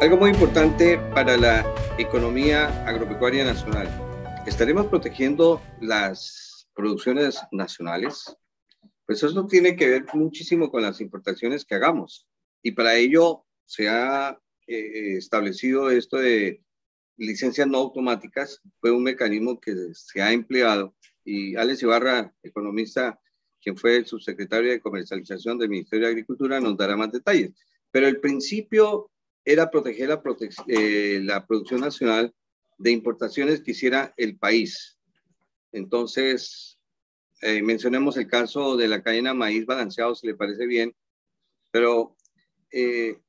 Algo muy importante para la economía agropecuaria nacional. ¿Estaremos protegiendo las producciones nacionales? Pues eso tiene que ver muchísimo con las importaciones que hagamos. Y para ello se ha establecido esto de licencias no automáticas. Fue un mecanismo que se ha empleado. Y Alex Ibarra, economista, quien fue el subsecretario de Comercialización del Ministerio de Agricultura, nos dará más detalles. Pero el principio era proteger la producción nacional de importaciones que hiciera el país. Entonces, mencionemos el caso de la cadena maíz balanceado, si le parece bien, pero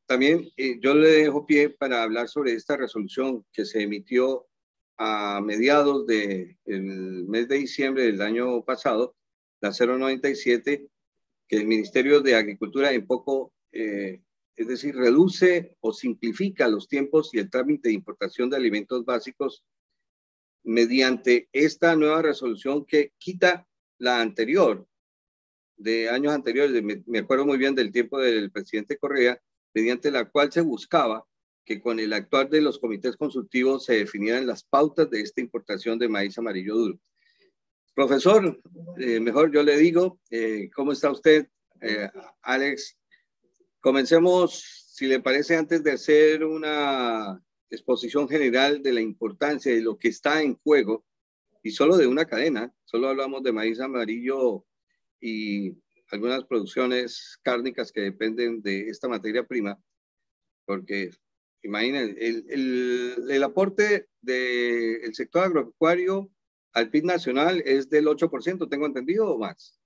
también yo le dejo pie para hablar sobre esta resolución que se emitió a mediados del mes de diciembre del año pasado, la 097, que el Ministerio de Agricultura en poco, es decir, reduce o simplifica los tiempos y el trámite de importación de alimentos básicos mediante esta nueva resolución que quita la anterior, de años anteriores. Me acuerdo muy bien del tiempo del presidente Correa, mediante la cual se buscaba que con el actuar de los comités consultivos se definieran las pautas de esta importación de maíz amarillo duro. Profesor, mejor yo le digo, ¿cómo está usted? Alex, comencemos, si le parece, antes de hacer una exposición general de la importancia de lo que está en juego, y solo de una cadena, solo hablamos de maíz amarillo y algunas producciones cárnicas que dependen de esta materia prima, porque imaginen, el aporte del sector agropecuario al PIB nacional es del 8%, tengo entendido, o más.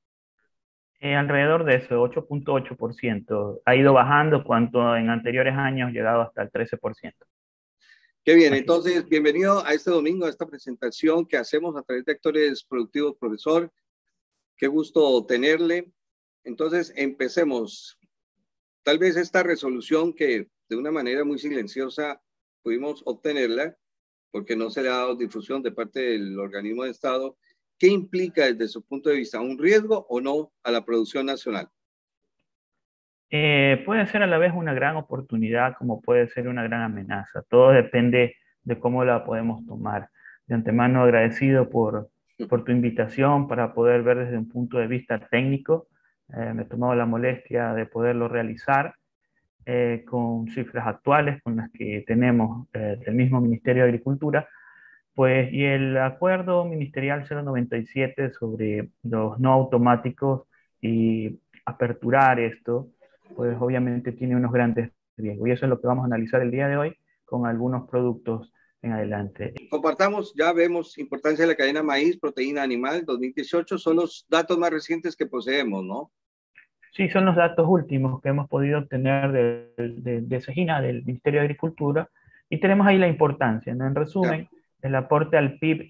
Alrededor de eso, 8.8%. Ha ido bajando cuanto en anteriores años llegado hasta el 13%. Qué bien, Así. entonces bienvenido a este domingo, a esta presentación que hacemos a través de Actores Productivos, profesor. Qué gusto tenerle. Entonces, empecemos. Tal vez esta resolución que de una manera muy silenciosa pudimos obtenerla, porque no se le ha dado difusión de parte del organismo de Estado, ¿qué implica desde su punto de vista? ¿Un riesgo o no a la producción nacional? Puede ser a la vez una gran oportunidad como puede ser una gran amenaza. Todo depende de cómo la podemos tomar. De antemano agradecido por tu invitación para poder ver desde un punto de vista técnico. Me he tomado la molestia de poderlo realizar con cifras actuales con las que tenemos del mismo Ministerio de Agricultura. Pues, y el acuerdo ministerial 097 sobre los no automáticos y aperturar esto, pues obviamente tiene unos grandes riesgos. Y eso es lo que vamos a analizar el día de hoy con algunos productos en adelante. Compartamos, ya vemos importancia de la cadena maíz, proteína animal, 2018, son los datos más recientes que poseemos, ¿no? Sí, son los datos últimos que hemos podido obtener de SEGINA, del Ministerio de Agricultura, y tenemos ahí la importancia, ¿no? En Ya. resumen, el aporte al PIB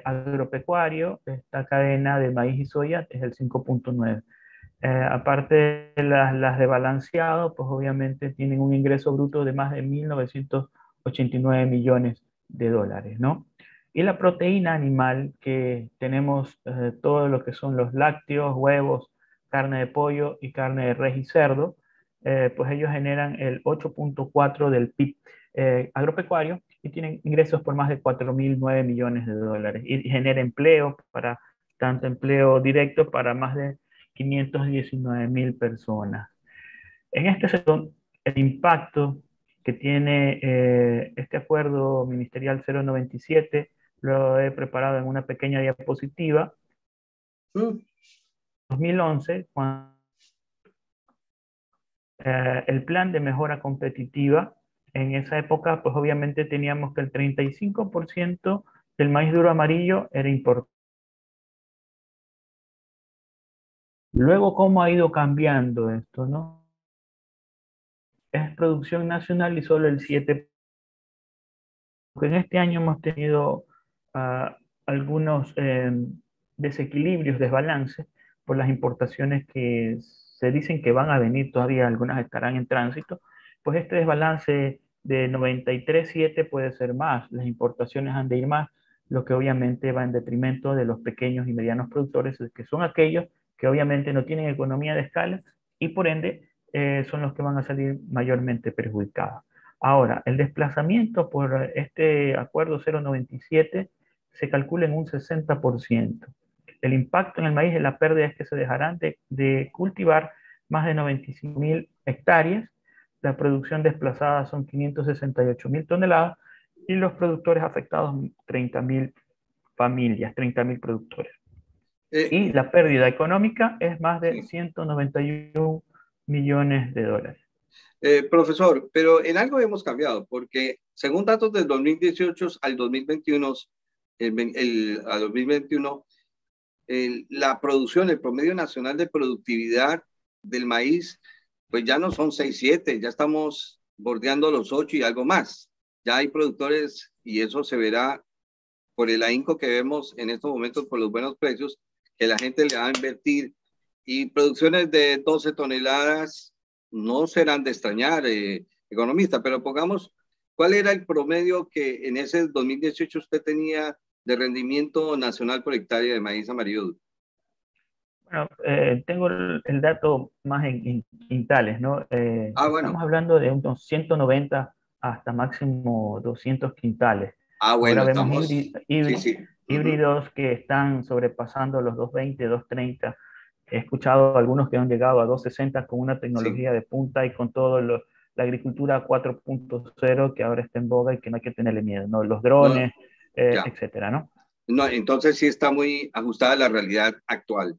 agropecuario de esta cadena de maíz y soya es el 5.9. Aparte de las de balanceado, pues obviamente tienen un ingreso bruto de más de 1.989 millones de dólares, ¿no? Y la proteína animal, que tenemos todo lo que son los lácteos, huevos, carne de pollo y carne de res y cerdo, pues ellos generan el 8.4 del PIB agropecuario y tienen ingresos por más de 4.009 millones de dólares y genera empleo para tanto empleo directo para más de 519.000 personas. En este sector, el impacto que tiene este acuerdo ministerial 097 lo he preparado en una pequeña diapositiva. Mm. 2011, cuando, el plan de mejora competitiva, en esa época, pues obviamente teníamos que el 35% del maíz duro amarillo era importado. Luego, ¿cómo ha ido cambiando esto, no? Es producción nacional y solo el 7%. En este año hemos tenido algunos desequilibrios, desbalances por las importaciones que se dicen que van a venir todavía, algunas estarán en tránsito, pues este desbalance de 93.7 puede ser más, las importaciones han de ir más, lo que obviamente va en detrimento de los pequeños y medianos productores, que son aquellos que obviamente no tienen economía de escala y por ende son los que van a salir mayormente perjudicados. Ahora, el desplazamiento por este acuerdo 097 se calcula en un 60%. El impacto en el maíz de la pérdida es que se dejarán de cultivar más de 95.000 hectáreas, la producción desplazada son 568.000 toneladas y los productores afectados 30.000 familias, 30.000 productores. Y la pérdida económica es más de Sí. 191 millones de dólares. Profesor, pero en algo hemos cambiado, porque según datos del 2018 al 2021, a 2021 la producción, el promedio nacional de productividad del maíz, pues ya no son 6 7, ya estamos bordeando los 8 y algo más. Ya hay productores, y eso se verá por el ahínco que vemos en estos momentos por los buenos precios, que la gente le va a invertir. Y producciones de 12 toneladas no serán de extrañar, economista, pero pongamos, ¿cuál era el promedio que en ese 2018 usted tenía de rendimiento nacional por hectárea de maíz amarillo? Bueno, tengo el dato más en quintales, ¿no? Bueno. Estamos hablando de unos 190 hasta máximo 200 quintales. Bueno, Ahora vemos estamos, sí, sí. híbridos que están sobrepasando los 220, 230. He escuchado algunos que han llegado a 260 con una Sí, tecnología de punta y con todo la agricultura 4.0 que ahora está en boga y que no hay que tenerle miedo, ¿no? Los no, drones, ya. etcétera, ¿no? No, entonces sí está muy ajustada a la realidad actual,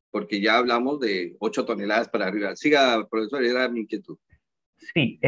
porque ya hablamos de 8 toneladas para arriba. Siga, profesor, era mi inquietud. Sí,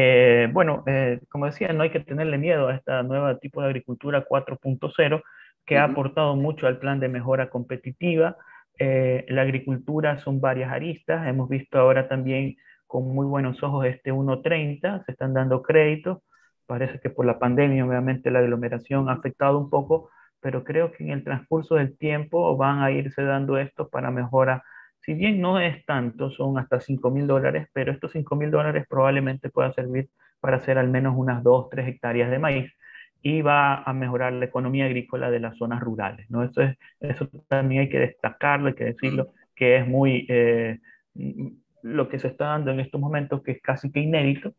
bueno, como decía, no hay que tenerle miedo a esta nueva tipo de agricultura 4.0 que ha Ujú. aportado mucho al plan de mejora competitiva. La agricultura son varias aristas. Hemos visto ahora también con muy buenos ojos este 1.30, se están dando créditos. Parece que por la pandemia, obviamente, la aglomeración ha afectado un poco, pero creo que en el transcurso del tiempo van a irse dando esto para mejora. Si bien no es tanto, son hasta $5.000, pero estos $5.000 probablemente puedan servir para hacer al menos unas 2, 3 hectáreas de maíz y va a mejorar la economía agrícola de las zonas rurales, ¿no? Eso también hay que destacarlo, hay que Mm. decirlo, que es muy lo que se está dando en estos momentos, que es casi que inédito,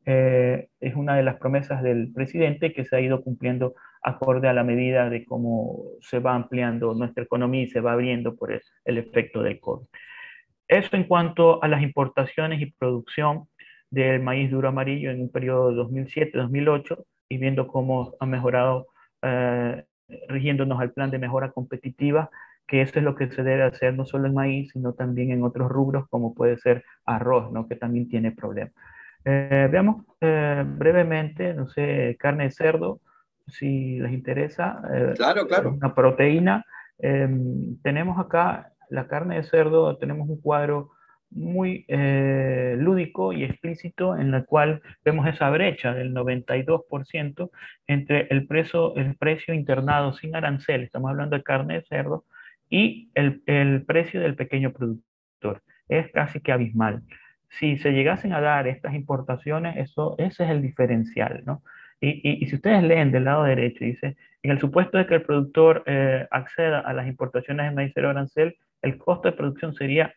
es una de las promesas del presidente que se ha ido cumpliendo acorde a la medida de cómo se va ampliando nuestra economía y se va abriendo por el efecto del COVID. Eso en cuanto a las importaciones y producción del maíz duro amarillo en un periodo de 2007-2008 y viendo cómo ha mejorado, rigiéndonos al plan de mejora competitiva, que eso es lo que se debe hacer no solo en maíz, sino también en otros rubros como puede ser arroz, ¿no? Que también tiene problemas. Veamos brevemente, no sé, carne de cerdo, si les interesa, Claro, es claro. una proteína. Tenemos acá la carne de cerdo, tenemos un cuadro muy lúdico y explícito en el cual vemos esa brecha del 92% entre el precio internado sin arancel, estamos hablando de carne de cerdo, y el precio del pequeño productor. Es casi que abismal. Si se llegasen a dar estas importaciones, ese es el diferencial, ¿no? Y si ustedes leen del lado derecho, dice, en el supuesto de que el productor acceda a las importaciones de maíz cero arancel, el costo de producción sería,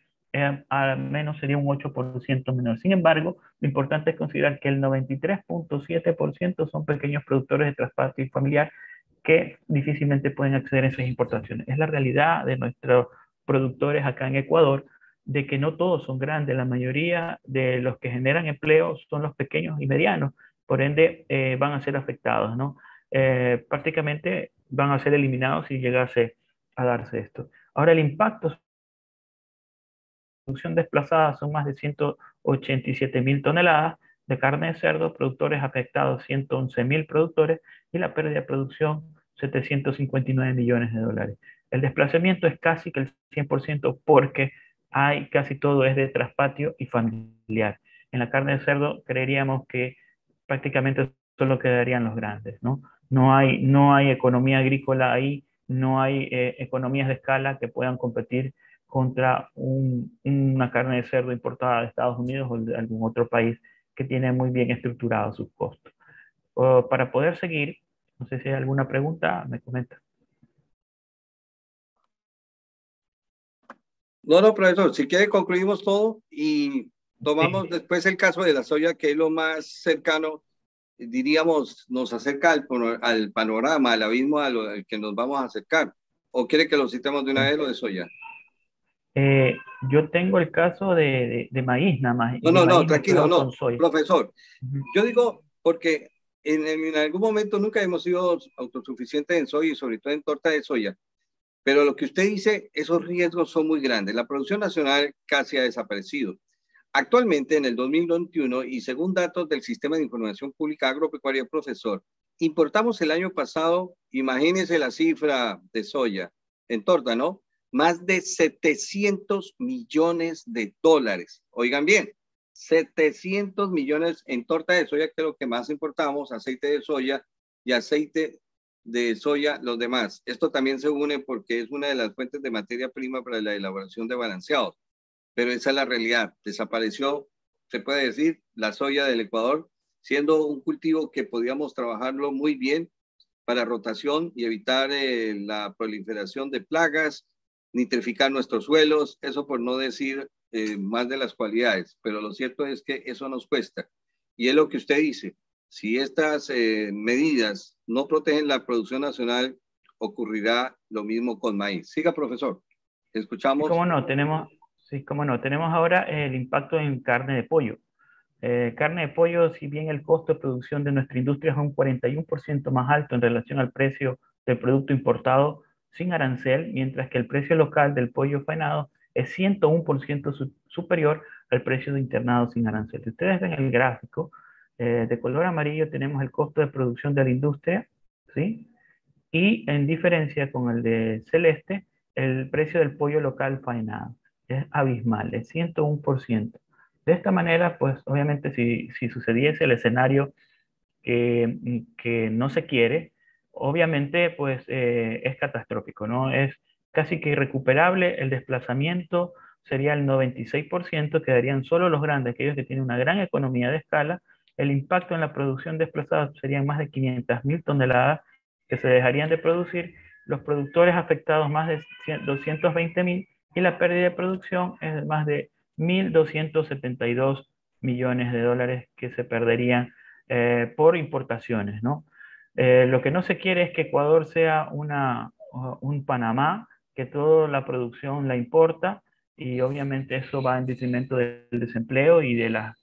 al menos sería un 8% menor. Sin embargo, lo importante es considerar que el 93.7% son pequeños productores de transporte familiar que difícilmente pueden acceder a esas importaciones. Es la realidad de nuestros productores acá en Ecuador, de que no todos son grandes, la mayoría de los que generan empleo son los pequeños y medianos, por ende van a ser afectados, ¿no? Prácticamente van a ser eliminados si llegase a darse esto. Ahora, el impacto sobre la producción desplazada son más de 187.000 toneladas de carne de cerdo, productores afectados 111.000 productores y la pérdida de producción 759 millones de dólares. El desplazamiento es casi que el 100% porque hay casi todo es de traspatio y familiar. En la carne de cerdo creeríamos que prácticamente solo quedarían los grandes, ¿no? No hay economía agrícola ahí, no hay economías de escala que puedan competir contra una carne de cerdo importada de Estados Unidos o de algún otro país que tiene muy bien estructurados sus costos. Para poder seguir, no sé si hay alguna pregunta, me comenta. No, no, profesor, si quiere concluimos todo y tomamos Sí, después el caso de la soya, que es lo más cercano diríamos, nos acerca al panorama, al abismo al que nos vamos a acercar? ¿O quiere que lo citemos de una vez lo de soya? Eh, yo tengo el caso de maíz nada más, y de No, maíz tranquilo, mezclado con no, soya. profesor. Ujú. Yo digo, porque en algún momento nunca hemos sido autosuficientes en soya y sobre todo en torta de soya. Pero lo que usted dice, esos riesgos son muy grandes. La producción nacional casi ha desaparecido. Actualmente, en el 2021, y según datos del Sistema de Información Pública Agropecuaria, profesor, importamos el año pasado, imagínese la cifra de soya en torta, ¿no? Más de 700 millones de dólares. Oigan bien, 700 millones en torta de soya, que es lo que más importamos, aceite de soya y aceite de soya, los demás. Esto también se une porque es una de las fuentes de materia prima para la elaboración de balanceados, pero esa es la realidad. Desapareció, se puede decir, la soya del Ecuador, siendo un cultivo que podíamos trabajarlo muy bien para rotación y evitar la proliferación de plagas, nitrificar nuestros suelos, eso por no decir más de las cualidades, pero lo cierto es que eso nos cuesta. Y es lo que usted dice, si estas medidas no protegen la producción nacional, ocurrirá lo mismo con maíz. Siga, profesor. Y Escuchamos. cómo no, tenemos ahora el impacto en carne de pollo. Carne de pollo, si bien el costo de producción de nuestra industria es un 41% más alto en relación al precio del producto importado sin arancel, mientras que el precio local del pollo faenado es 101% superior al precio de internado sin arancel. Si ustedes ven el gráfico, de color amarillo tenemos el costo de producción de la industria, ¿sí? Y en diferencia con el de celeste, el precio del pollo local faenado es abismal, es 101%. De esta manera, pues obviamente si sucediese el escenario que no se quiere, obviamente pues es catastrófico, ¿no? Es casi que irrecuperable, el desplazamiento sería el 96%, quedarían solo los grandes, aquellos que tienen una gran economía de escala, el impacto en la producción desplazada serían más de 500.000 toneladas que se dejarían de producir, los productores afectados más de 220.000 y la pérdida de producción es de más de 1.272 millones de dólares que se perderían por importaciones, ¿no? Lo que no se quiere es que Ecuador sea un Panamá, que toda la producción la importa y obviamente eso va en detrimento del desempleo y de la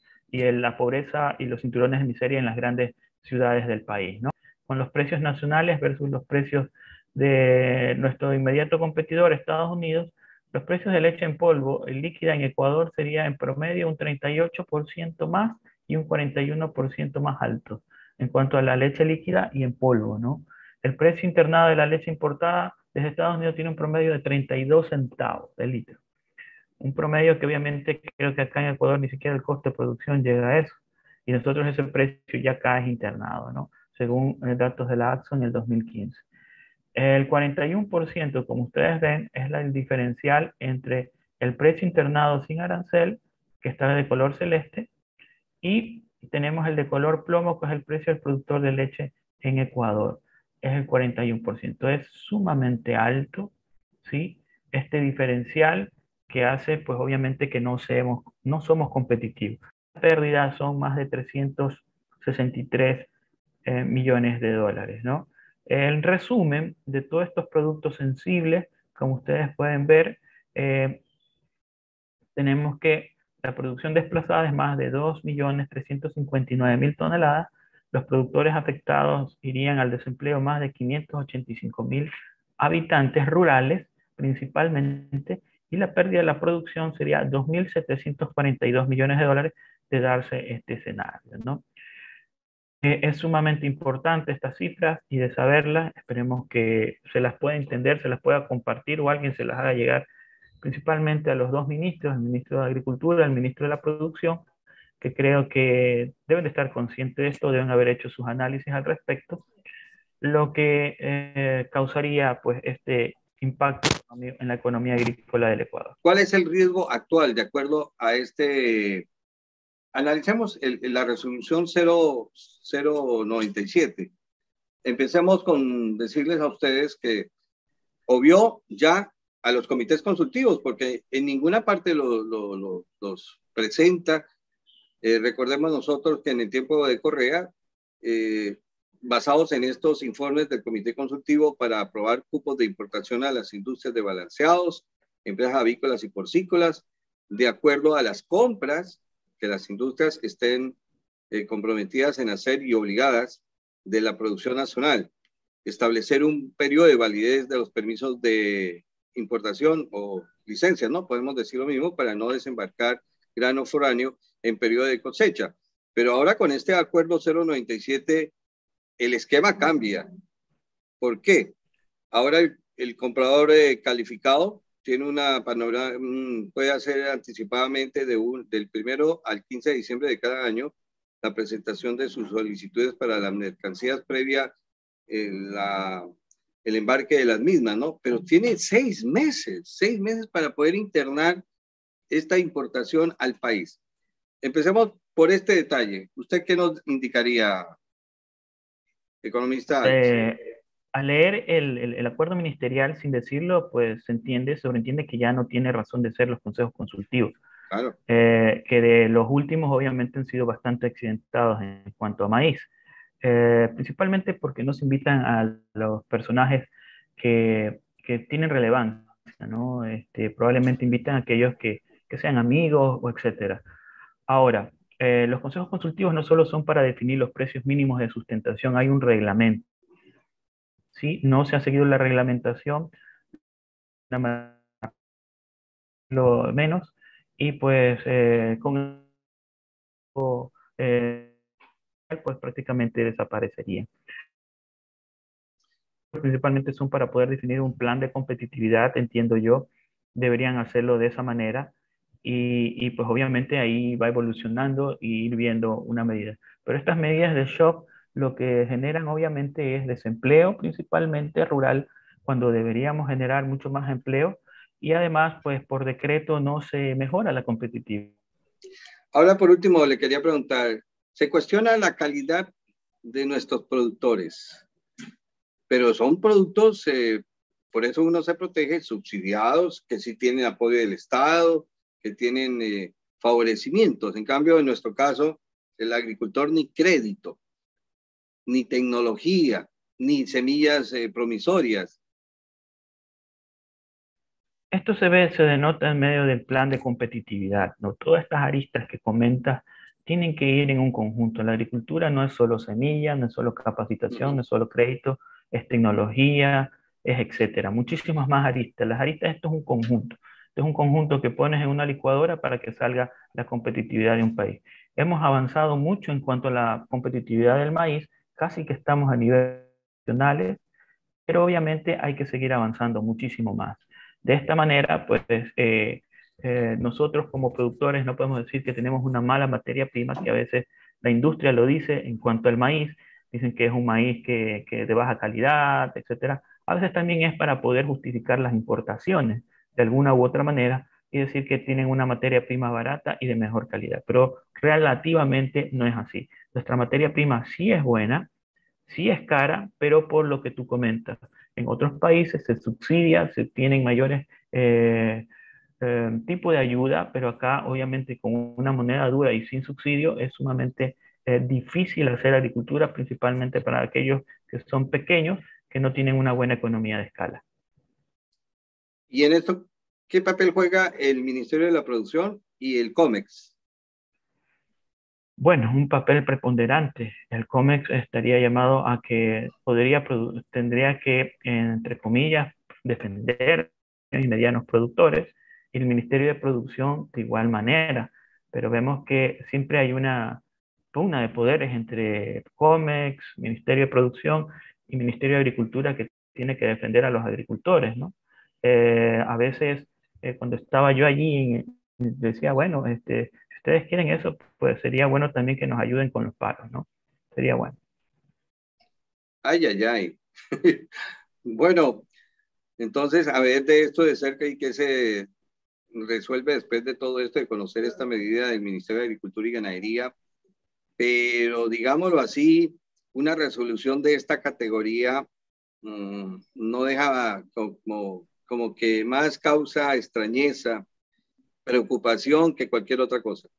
pobreza y los cinturones de miseria en las grandes ciudades del país, ¿no? Con los precios nacionales versus los precios de nuestro inmediato competidor, Estados Unidos, los precios de leche en polvo líquida en Ecuador sería en promedio un 38% más y un 41% más alto en cuanto a la leche líquida y en polvo, ¿no? El precio internado de la leche importada desde Estados Unidos tiene un promedio de 32 centavos de litro. Un promedio que obviamente creo que acá en Ecuador ni siquiera el costo de producción llega a eso. Y nosotros ese precio ya acá es internado, ¿no? Según datos de la AXO en el 2015. El 41%, como ustedes ven, es el diferencial entre el precio internado sin arancel, que está de color celeste, y tenemos el de color plomo, que es el precio del productor de leche en Ecuador. Es el 41%. Es sumamente alto, ¿sí? Este diferencial que hace, pues obviamente que no somos competitivos. Las pérdidas son más de 363 millones de dólares, ¿no? El resumen de todos estos productos sensibles, como ustedes pueden ver, tenemos que la producción desplazada es más de 2.359.000 toneladas. Los productores afectados irían al desempleo más de 585.000 habitantes rurales, principalmente, y la pérdida de la producción sería 2.742 millones de dólares de darse este escenario, ¿no? Es sumamente importante estas cifras y de saberlas, esperemos que se las pueda entender, se las pueda compartir o alguien se las haga llegar principalmente a los dos ministros, el ministro de Agricultura, el ministro de la Producción, que creo que deben de estar conscientes de esto, deben haber hecho sus análisis al respecto, lo que causaría pues este impacto en la economía agrícola del Ecuador. ¿Cuál es el riesgo actual de acuerdo a este? Analicemos la resolución 0097. Empecemos con decirles a ustedes que obvió ya a los comités consultivos, porque en ninguna parte los presenta. Recordemos nosotros que en el tiempo de Correa basados en estos informes del Comité Consultivo para aprobar cupos de importación a las industrias de balanceados, empresas avícolas y porcícolas, de acuerdo a las compras que las industrias estén comprometidas en hacer y obligadas de la producción nacional. Establecer un periodo de validez de los permisos de importación o licencias, ¿no? Podemos decir lo mismo para no desembarcar grano foráneo en periodo de cosecha. Pero ahora con este acuerdo 097, el esquema cambia. ¿Por qué? Ahora el comprador calificado tiene una panorama, puede hacer anticipadamente del 1 al 15 de diciembre de cada año la presentación de sus solicitudes para las mercancías previa el embarque de las mismas, ¿no? Pero tiene 6 meses para poder internar esta importación al país. Empecemos por este detalle. ¿Usted qué nos indicaría, economista Alex? Al leer el acuerdo ministerial, sin decirlo, pues sobreentiende que ya no tiene razón de ser los consejos consultivos. Claro. Que de los últimos obviamente han sido bastante accidentados en cuanto a maíz. Principalmente porque no se invitan a los personajes que tienen relevancia, ¿no? Probablemente invitan a aquellos que sean amigos o etcétera. Ahora, los consejos consultivos no solo son para definir los precios mínimos de sustentación, hay un reglamento. ¿Sí? No se ha seguido la reglamentación, lo menos, y pues con pues prácticamente desaparecería. Principalmente son para poder definir un plan de competitividad, entiendo yo, deberían hacerlo de esa manera y pues obviamente ahí va evolucionando y ir viendo una medida. Pero estas medidas de shock lo que generan obviamente es desempleo, principalmente rural, cuando deberíamos generar mucho más empleo y además pues por decreto no se mejora la competitividad. Ahora por último le quería preguntar, se cuestiona la calidad de nuestros productores, pero son productos, por eso uno se protege, subsidiados, que sí tienen apoyo del Estado, que tienen favorecimientos. En cambio, en nuestro caso, el agricultor ni crédito, ni tecnología, ni semillas promisorias. Esto se denota en medio del plan de competitividad, ¿no? Todas estas aristas que comentas tienen que ir en un conjunto. La agricultura no es solo semilla, no es solo capacitación, no es solo crédito, es tecnología, es etcétera. Muchísimas más aristas. Las aristas, esto es un conjunto. Esto es un conjunto que pones en una licuadora para que salga la competitividad de un país. Hemos avanzado mucho en cuanto a la competitividad del maíz, casi que estamos a niveles nacionales, pero obviamente hay que seguir avanzando muchísimo más. De esta manera, pues nosotros como productores no podemos decir que tenemos una mala materia prima, que a veces la industria lo dice en cuanto al maíz, dicen que es un maíz que de baja calidad, etcétera. A veces también es para poder justificar las importaciones de alguna u otra manera y decir que tienen una materia prima barata y de mejor calidad, pero relativamente no es así. Nuestra materia prima sí es buena, sí es cara, pero por lo que tú comentas. En otros países se subsidia, se tienen mayores tipos de ayuda, pero acá obviamente con una moneda dura y sin subsidio es sumamente difícil hacer agricultura, principalmente para aquellos que son pequeños, que no tienen una buena economía de escala. Y en esto, ¿qué papel juega el Ministerio de la Producción y el COMEX? Bueno, un papel preponderante. El COMEX estaría llamado a que tendría que, entre comillas, defender a los medianos productores y el Ministerio de Producción de igual manera. Pero vemos que siempre hay una pugna de poderes entre COMEX, Ministerio de Producción y Ministerio de Agricultura que tiene que defender a los agricultores, ¿no? A veces, cuando estaba yo allí, decía, bueno, ustedes quieren eso, pues sería bueno también que nos ayuden con los paros, ¿no? Sería bueno. Ay, ay, ay. Bueno, entonces, a ver de esto de cerca y qué se resuelve después de todo esto, de conocer esta medida del Ministerio de Agricultura y Ganadería, pero digámoslo así, una resolución de esta categoría no deja como que más causa extrañeza, preocupación que cualquier otra cosa.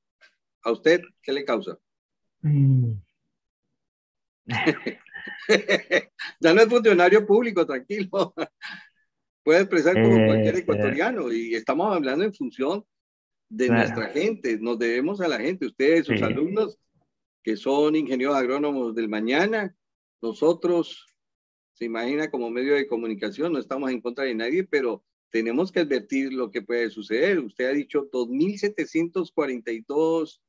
¿A usted qué le causa? Ya no es funcionario público, tranquilo. Puede expresar como cualquier Eh, ecuatoriano y estamos hablando en función de nuestra claro, gente. Nos debemos a la gente, ustedes, sus sí, alumnos, que son ingenieros agrónomos del mañana, nosotros, se imagina como medio de comunicación, no estamos en contra de nadie, pero tenemos que advertir lo que puede suceder. Usted ha dicho 2.742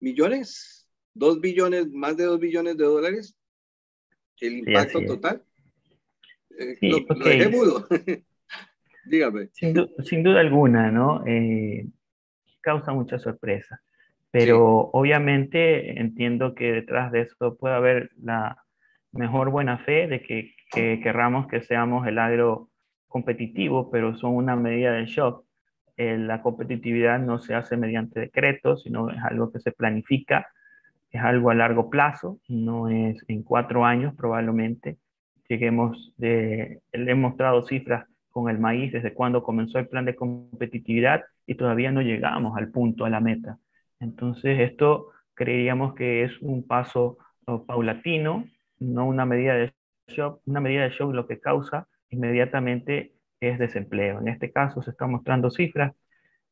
millones, 2 billones, más de 2 billones de dólares, el sí, impacto así es. total. Sí, Lo ok, dejé mudo, dígame. sin duda alguna, ¿no? Causa mucha sorpresa, Sí, pero obviamente entiendo que detrás de esto puede haber la mejor buena fe de que querramos que seamos el agro competitivo, pero son una medida de shock. La competitividad no se hace mediante decretos, sino es algo que se planifica, es algo a largo plazo, no es en 4 años probablemente. Le he mostrado cifras con el maíz desde cuando comenzó el plan de competitividad y todavía no llegamos al punto, a la meta. Entonces, esto creeríamos que es un paso paulatino, no una medida de shock. Una medida de shock lo que causa inmediatamente es desempleo. En este caso se están mostrando cifras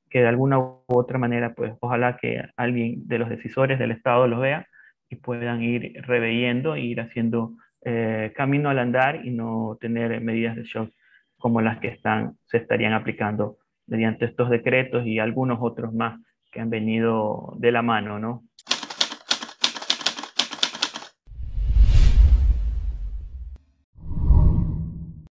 que de alguna u otra manera, pues ojalá que alguien de los decisores del Estado los vea y puedan ir reveyendo, ir haciendo camino al andar y no tener medidas de shock como las que se estarían aplicando mediante estos decretos y algunos otros más que han venido de la mano, ¿no?